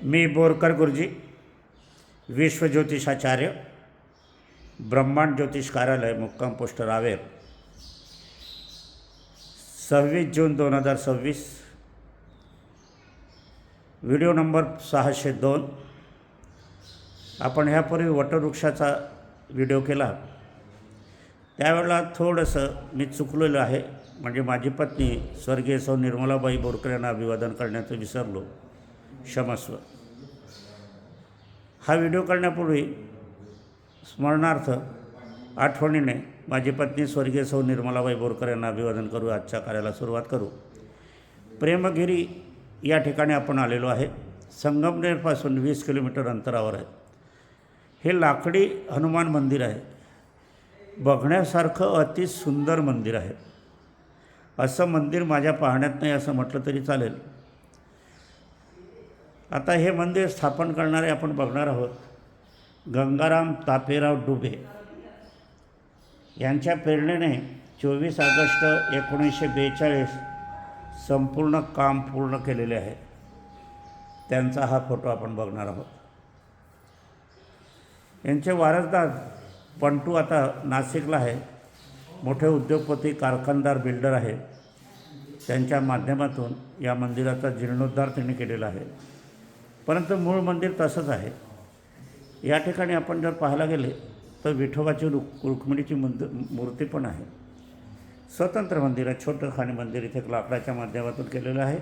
मी बोरकर गुरुजी, विश्वज्योतिषाचार्य, ब्रह्मांड ज्योतिष कार्यालय, मुक्काम पोस्ट रावेर, 26 जून 2026, व्हिडिओ नंबर 602. आपण ह्यापूर्वी वटवृक्षाचा व्हिडिओ केला, त्यावेळेला थोडंसं मी चुकलेलं आहे. म्हणजे माझी पत्नी स्वर्गीय सौ निर्मलाबाई बोरकर यांना अभिवादन करण्याचं विसरलो, क्षमस्व. हा व्हिडिओ करण्यापूर्वी स्मरणार्थ आठवणीने माझी पत्नी स्वर्गीय सौ निर्मलाबाई बोरकर यांना अभिवादन करू. आजच्या कार्याला सुरुवात करू. प्रेमगिरी या ठिकाणी आपण आलेलो आहे. संगमनेरपासून 20 किलोमीटर अंतरावर आहे. हे लाकडी हनुमान मंदिर आहे. बघण्यासारखं अति सुंदर मंदिर आहे. असं मंदिर माझ्या पाहण्यात नाही असं म्हटलं तरी चालेल. आता हे मंदिर स्थापन करणारे आपण बघणार आहोत गंगाराम तापेराव डुबे यांच्या प्रेरणेने 24 ऑगस्ट 1942 संपूर्ण काम पूर्ण केलेले आहे. त्यांचा हा फोटो आपण बघणार आहोत. यांचे वारसदार पंटू आता नाशिकला आहे. मोठे उद्योगपती, कारखानदार, बिल्डर आहे. त्यांच्या माध्यमातून या मंदिराचा जीर्णोद्धार त्यांनी केलेला आहे. परंतु मूळ मंदिर तसंच आहे. या ठिकाणी आपण जर पाहायला गेले तर विठोबाची रुक्मिणीची मूर्ती पण आहे. स्वतंत्र मंदिर आहे. छोटं खाणी मंदिर इथे लाकडाच्या माध्यमातून केलेलं आहे.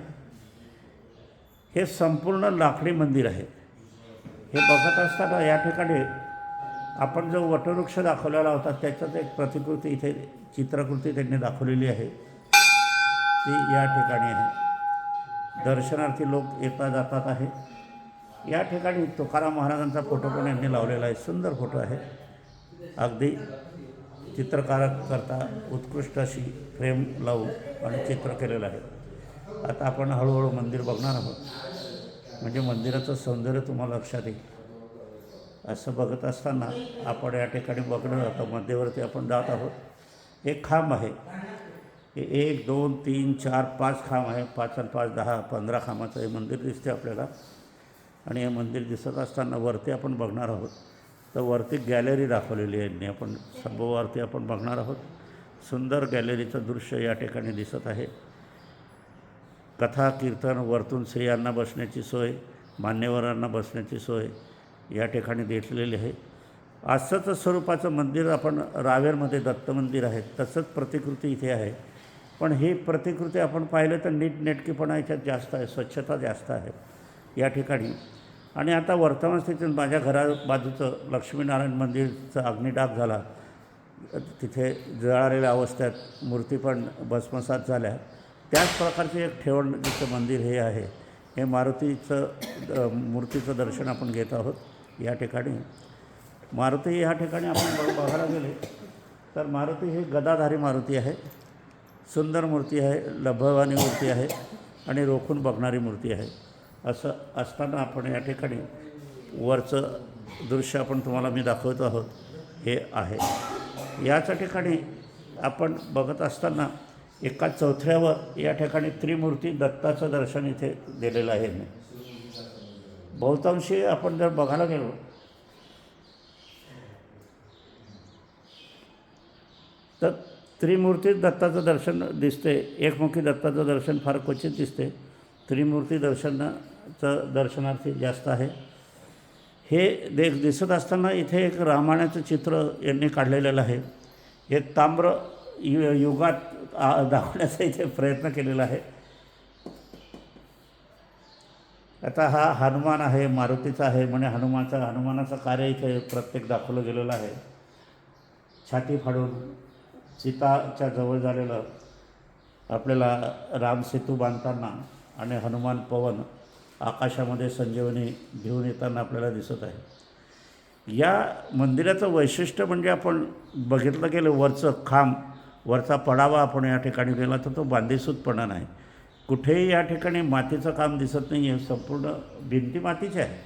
हे संपूर्ण लाकडी मंदिर आहे. हे बघत असताना या ठिकाणी आपण जो वटवृक्ष दाखवलेला होता त्याच्यात एक प्रतिकृती, इथे चित्रकृती त्यांनी दाखवलेली आहे. ती या ठिकाणी आहे. दर्शनार्थी लोक येता जातात आहे. या ठिकाणी तुकाराम महाराजांचा फोटो पण यांनी लावलेला आहे. सुंदर फोटो आहे. अगदी चित्रकाराकरता उत्कृष्ट अशी फ्रेम लावून आणि चित्र केलेलं आहे. आता आपण हळूहळू मंदिर बघणार आहोत. म्हणजे मंदिराचं सौंदर्य तुम्हाला लक्षात येईल. असं बघत असताना आपण या ठिकाणी बघणं जातं. मध्यवर्ती आपण जात आहोत. एक खांब आहे. हे 1 2 3 4 5 खांब आहे. 5 आणि 5 10 15 खांबाचं हे मंदिर दिसते आपल्याला. आणि हे मंदिर दिसत असताना वरती आपण बघणार आहोत तर वरती गॅलरी दाखवलेली आहे यांनी. आपण सभोवरती आपण बघणार आहोत. सुंदर गॅलरीचं दृश्य या ठिकाणी दिसत आहे. कथा कीर्तन, वरतून स्त्रियांना बसण्याची सोय, मान्यवरांना बसण्याची सोय या ठिकाणी देतलेली आहे. असंच स्वरूपाचं मंदिर आपण रावेरमध्ये दत्त मंदिर आहे तसंच प्रतिकृती इथे आहे. पण ही प्रतिकृती आपण पाहिलं तर नीटनेटकेपणा याच्यात जास्त आहे. स्वच्छता जास्त आहे या ठिकाणी. आणि आता वर्तमान स्थितीत माझ्या घराबाजूचं लक्ष्मीनारायण मंदिरचा अग्निडाग झाला. तिथे जळालेल्या अवस्थेत मूर्ती पण भस्मसात झाल्या. त्याच प्रकारचे एक ठेवणीचं मंदिर हे आहे. हे मारुतीचं मूर्तीचं दर्शन आपण घेत आहोत. या ठिकाणी मारुती, या ठिकाणी आपण बघायला गेले तर मारुती ही गदाधारी मारुती आहे. सुंदर मूर्ती आहे. लभवानी मूर्ती आहे आणि रोखून बघणारी मूर्ती आहे. असं असताना आपण या ठिकाणी वरचं दृश्य आपण तुम्हाला मी दाखवतो आहोत हे आहे. याच्या ठिकाणी आपण बघत असताना एका चौथऱ्यावर या ठिकाणी त्रिमूर्ती दत्ताचं दर्शन इथे दिलेलं आहे. बहुतांशी आपण जर बघायला गेलो तर त्रिमूर्ती दत्ताचं दर्शन दिसते. एकमुखी दत्ताचं दर्शन फार क्वचित दिसते. त्रिमूर्ती दर्शनार्थी जास्त आहे. हे दिसत असताना इथे एक रामायणाचं चित्र यांनी काढलेलं आहे. हे ताम्र युगात दाखवण्याचा इथे प्रयत्न केलेला आहे. आता हा हनुमान आहे, मारुतीचा आहे. म्हणजे हनुमानाचं कार्य इथे प्रत्येक दाखवलं गेलेलं आहे. छाती फाडून सीताच्या जवळ झालेलं आपल्याला रामसेतू बांधताना आणि हनुमान पवन आकाशामध्ये संजीवनी घेऊन येताना आपल्याला दिसत आहे. या मंदिराचं वैशिष्ट्य म्हणजे आपण बघितलं गेलं वरचं खांब, वरचा पडावा आपण या ठिकाणी गेला तर तो बांधीसूदपणा नाही. कुठेही या ठिकाणी मातीचं काम दिसत नाही आहे. संपूर्ण भिंती मातीची आहे.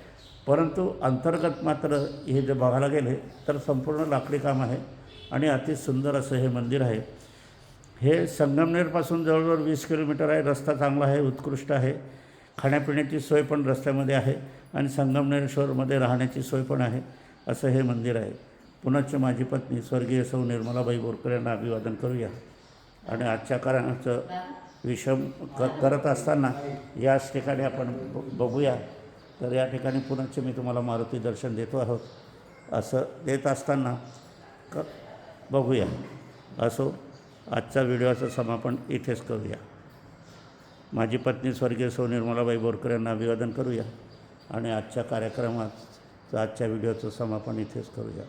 परंतु अंतर्गत मात्र हे जे बघायला गेले तर संपूर्ण लाकडी काम आहे आणि अतिसुंदर असं हे मंदिर आहे. हे संगमनेरपासून जवळजवळ 20 किलोमीटर आहे. रस्ता चांगला आहे, उत्कृष्ट आहे. खाण्यापिण्याची सोय पण रस्त्यामध्ये आहे आणि संगमनेश्वरमध्ये राहण्याची सोय पण आहे असं हे मंदिर आहे. पुनश्च माझी पत्नी स्वर्गीय सौ निर्मलाबाई बोरकर यांना अभिवादन करूया. आणि आजच्या कारणाचं विषम करत असताना याच ठिकाणी आपण बघूया. तर या ठिकाणी पुनश्च मी तुम्हाला मारुती दर्शन देतो आहोत. असं देत असताना बघूया. असो, आजच्या व्हिडिओचं समापन इथेच करूया. माझी पत्नी स्वर्गीय सौ निर्मलाबाई बोरकर यांना अभिवादन करूया आणि आजच्या कार्यक्रमाचं आजच्या व्हिडिओचं समापन इथेच करूया.